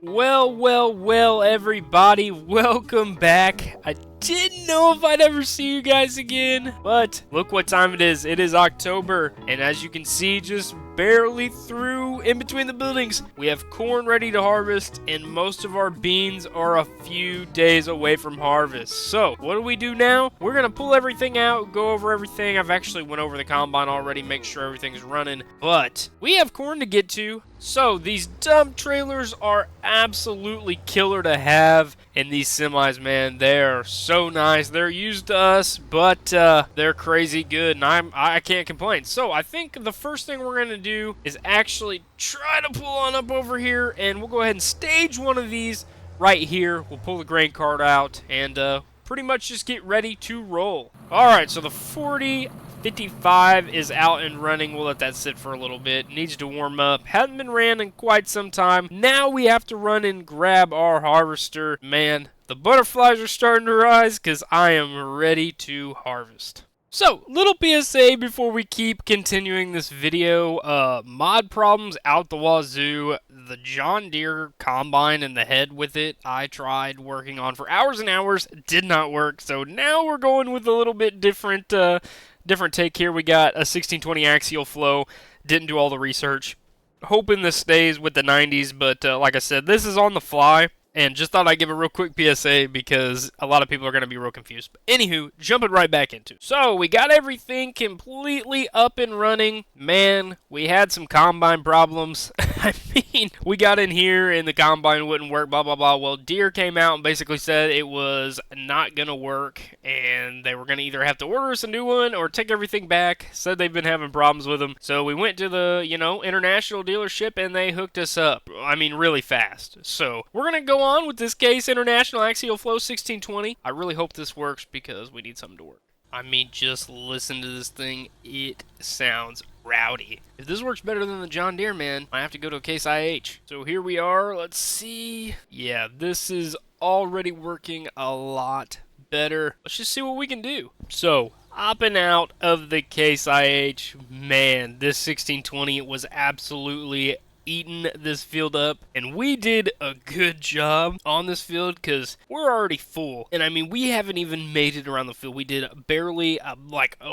Well, everybody, welcome back. I didn't know if I'd ever see you guys again, but look what time it is. It is October, and as you can see, just barely through in between the buildings, we have corn ready to harvest, and most of our beans are a few days away from harvest. So, what do we do now? We're gonna pull everything out, go over everything. I've actually went over the combine already, make sure everything's running, but we have corn to get to. So, these dump trailers are absolutely killer to have, and these semis, man, they're so nice. They're used to us, but they're crazy good, and I can't complain. So, I think the first thing we're going to do is actually try to pull on up over here, and we'll go ahead and stage one of these right here. We'll pull the grain cart out, and pretty much just get ready to roll. Alright, so the 4055 is out and running. We'll let that sit for a little bit. Needs to warm up. Hasn't been ran in quite some time. Now we have to run and grab our harvester. Man, the butterflies are starting to rise because I am ready to harvest. So, little PSA before we keep continuing this video. Mod problems out the wazoo. The John Deere combine and the head with it, I tried working on for hours and hours. Did not work. So now we're going with a little bit different take here. We got a 1620 axial flow. Didn't do all the research. Hoping this stays with the 90s, but like I said, this is on the fly. And just thought I'd give a real quick PSA because a lot of people are going to be real confused. But anywho, jumping right back into it. So, we got everything completely up and running. Man, we had some combine problems. I mean, we got in here and the combine wouldn't work, blah, blah, blah. Well, Deere came out and basically said it was not going to work. And they were going to either have to order us a new one or take everything back. Said they've been having problems with them. So, we went to the, international dealership and they hooked us up. I mean, really fast. So, we're going to go on with this case, International Axial Flow 1620. I really hope this works because we need something to work. I mean, just listen to this thing. It sounds rowdy. If this works better than the John Deere, man, I have to go to a case IH. So here we are. Let's see. Yeah, this is already working a lot better. Let's just see what we can do. So, hopping out of the case IH, man, this 1620 was absolutely eating this field up, and we did a good job on this field because we're already full, and I mean we haven't even made it around the field. We did barely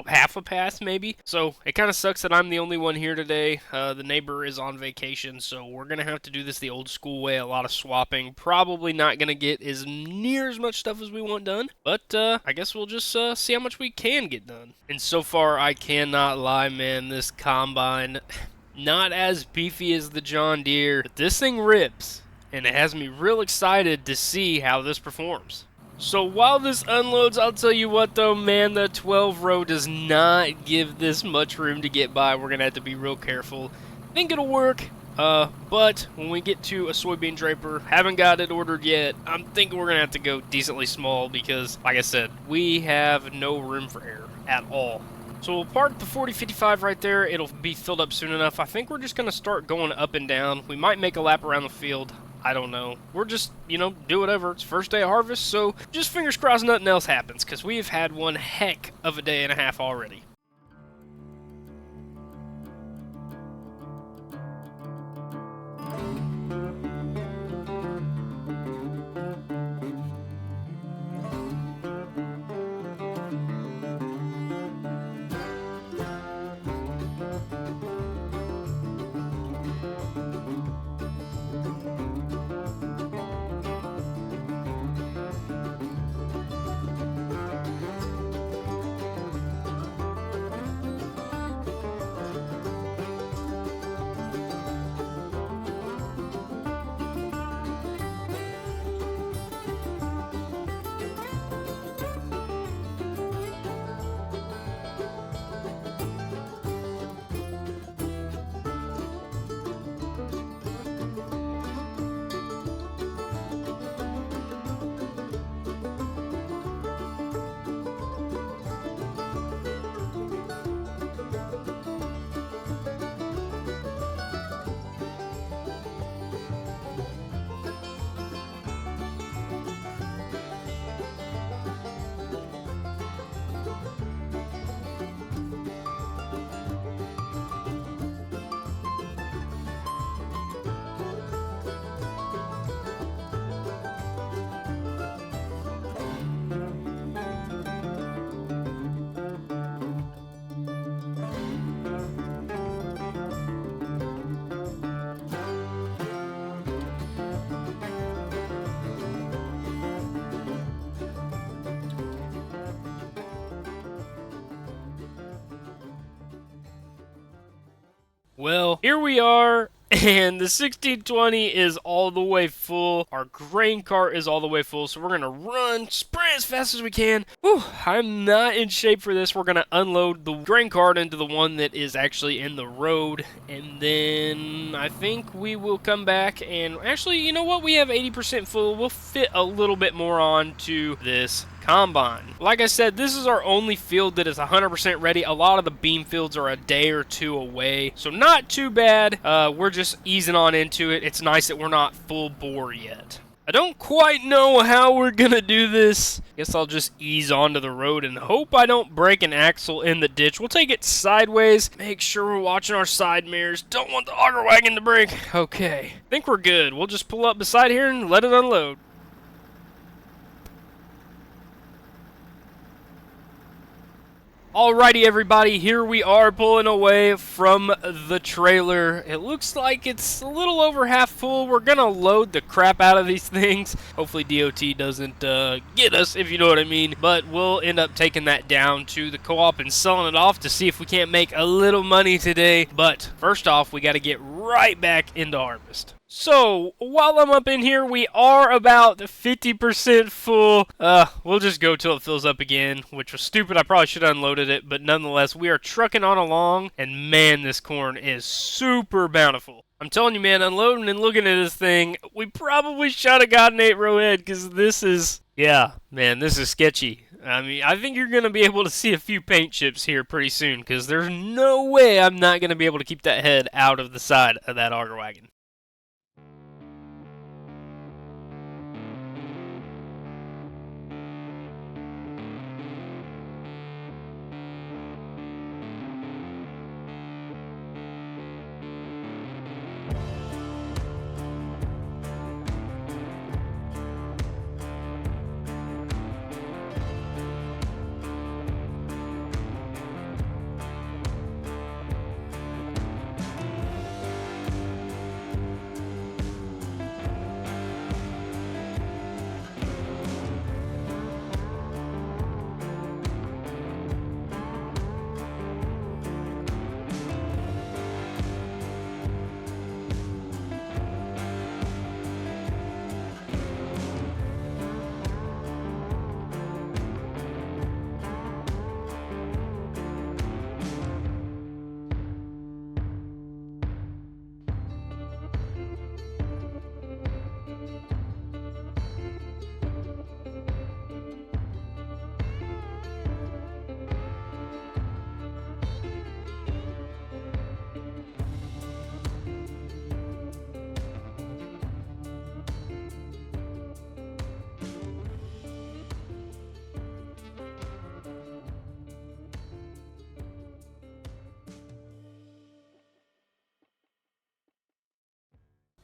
half a pass maybe, so it kind of sucks that I'm the only one here today. The neighbor is on vacation, so we're gonna have to do this the old school way, a lot of swapping. Probably not gonna get as near as much stuff as we want done, but I guess we'll just see how much we can get done. And so far I cannot lie, man, this combine, not as beefy as the John Deere, but this thing rips, and it has me real excited to see how this performs. So while this unloads, I'll tell you what though, man, the 12 row does not give this much room to get by. We're going to have to be real careful. Think it'll work, but when we get to a soybean draper, haven't got it ordered yet, I'm thinking we're going to have to go decently small because, like I said, we have no room for error at all. So we'll park the 4055 right there. It'll be filled up soon enough. I think we're just going to start going up and down. We might make a lap around the field. I don't know. We're just, do whatever. It's first day of harvest, so just fingers crossed nothing else happens because we have had one heck of a day and a half already. Well, here we are, and the 1620 is all the way full. Our grain cart is all the way full, so we're going to run, sprint as fast as we can. Whew, I'm not in shape for this. We're going to unload the grain cart into the one that is actually in the road, and then I think we will come back and actually, you know what? We have 80% full. We'll fit a little bit more onto this combine. Like I said, this is our only field that is 100% ready. A lot of the beam fields are a day or two away, so not too bad. We're just easing on into it. It's nice that we're not full bore yet. I don't quite know how we're gonna do this. Guess I'll just ease onto the road and hope I don't break an axle in the ditch. We'll take it sideways. Make sure we're watching our side mirrors. Don't want the auger wagon to break. Okay, I think we're good. We'll just pull up beside here and let it unload. Alrighty everybody, here we are pulling away from the trailer. It looks like it's a little over half full. We're gonna load the crap out of these things. Hopefully DOT doesn't get us, if you know what I mean. But we'll end up taking that down to the co-op and selling it off to see if we can't make a little money today. But first off, we gotta get right back into harvest. So, while I'm up in here, we are about 50% full. We'll just go till it fills up again, which was stupid. I probably should have unloaded it, but nonetheless, we are trucking on along, and man, this corn is super bountiful. I'm telling you, man, unloading and looking at this thing, we probably should have got an 8-row head, because this is, yeah, man, this is sketchy. I mean, I think you're going to be able to see a few paint chips here pretty soon, because there's no way I'm not going to be able to keep that head out of the side of that auger wagon.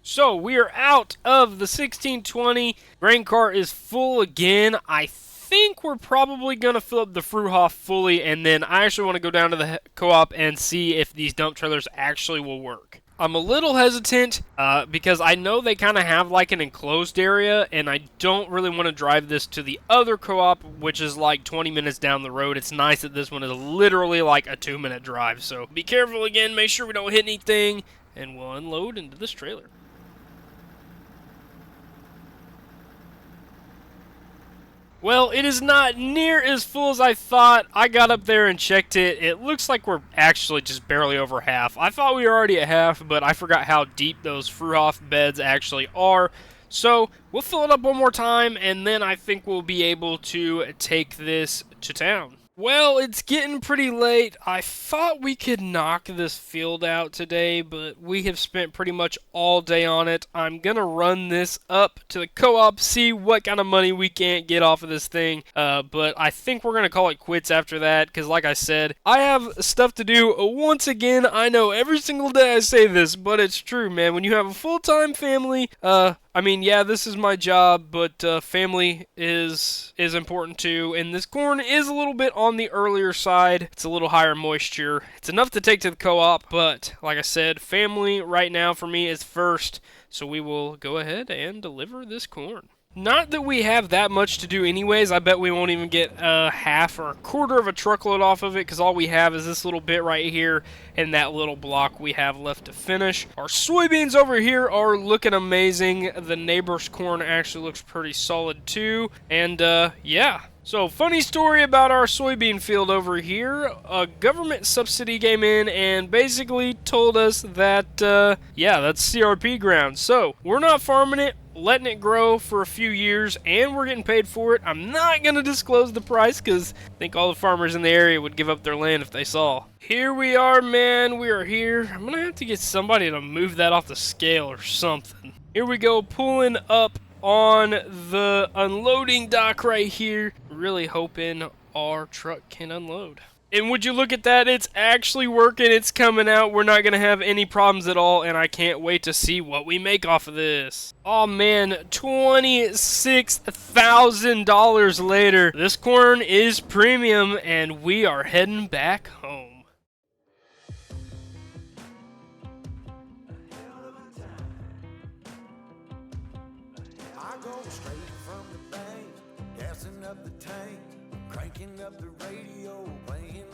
So we are out of the 1620. Grain cart is full again. I think we're probably going to fill up the Fruhof fully, and then I actually want to go down to the co-op and see if these dump trailers actually will work. I'm a little hesitant because I know they kind of have like an enclosed area, and I don't really want to drive this to the other co-op, which is like 20 minutes down the road. It's nice that this one is literally like a 2-minute drive, so be careful again, make sure we don't hit anything, and we'll unload into this trailer. Well, it is not near as full as I thought. I got up there and checked it. It looks like we're actually just barely over half. I thought we were already at half, but I forgot how deep those Fruhof beds actually are. So we'll fill it up one more time, and then I think we'll be able to take this to town. Well, it's getting pretty late. I thought we could knock this field out today, but we have spent pretty much all day on it. I'm going to run this up to the co-op, see what kind of money we can't get off of this thing. But I think we're going to call it quits after that, because like I said, I have stuff to do. Once again, I know every single day I say this, but it's true, man. When you have a full-time family, I mean, yeah, this is my job, but family is important too, and this corn is a little bit on the earlier side. It's a little higher moisture. It's enough to take to the co-op, but like I said, family right now for me is first, so we will go ahead and deliver this corn. Not that we have that much to do anyways. I bet we won't even get a half or a quarter of a truckload off of it, because all we have is this little bit right here and that little block we have left to finish. Our soybeans over here are looking amazing. The neighbor's corn actually looks pretty solid too. And yeah. So, funny story about our soybean field over here. A government subsidy came in and basically told us that, yeah, that's CRP ground. So, we're not farming it, letting it grow for a few years, and we're getting paid for it. I'm not going to disclose the price because I think all the farmers in the area would give up their land if they saw. Here we are, man. We are here. I'm going to have to get somebody to move that off the scale or something. Here we go, pulling up on the unloading dock right here. Really hoping our truck can unload. And would you look at that, it's actually working, it's coming out, we're not going to have any problems at all, and I can't wait to see what we make off of this. Oh man, $26,000 later, this corn is premium, and we are heading back home. I go straight from the bank, gassing up the tank, cranking up the radio, playing